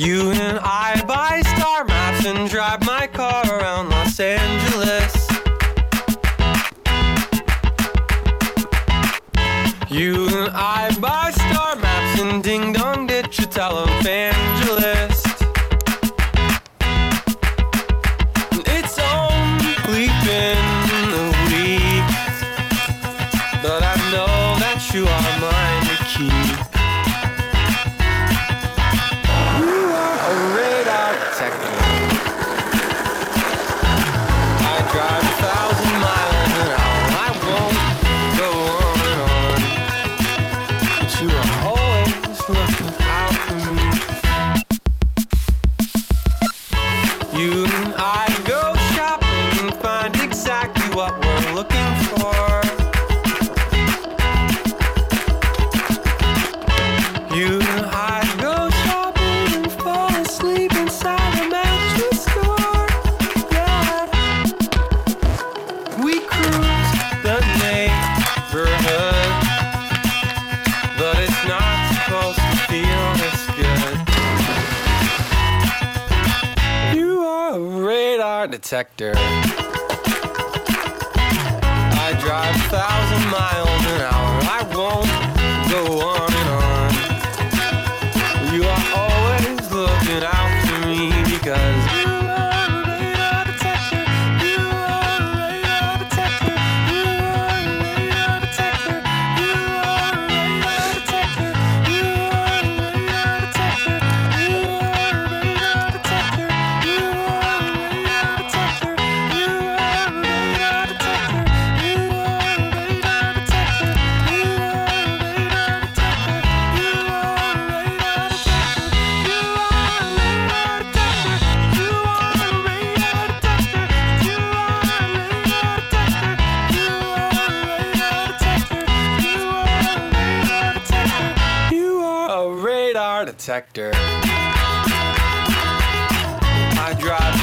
You and I buy star maps and drive my car around Los Angeles. You and I buy star maps and ding-dong ditch a televangelist. It's only been a week, but I know that you are mine to keep. You are a radar detector. I drive 1,000 miles an hour. I won't go on and on, but you are always looking out for me. You and I go shopping and find exactly what we're looking for. You and I go shopping and fall asleep inside a mattress store. Yeah, we cruise the neighborhood, but it's not supposed to feel this good. You are a radar detector. I drive 1,000 miles an hour. I won't go on and on. You are always looking out for me because you are a radar detector. You are a radar detector. You are a radar detector. You are a radar detector. You are a radar detector. You are a radar detector. You are a radar detector. You are a radar detector. You are a radar detector. You are a radar detector. You are a radar detector. You are a radar detector. You are a radar detector. You are a radar detector. You are a radar detector. You are a radar detector. I drive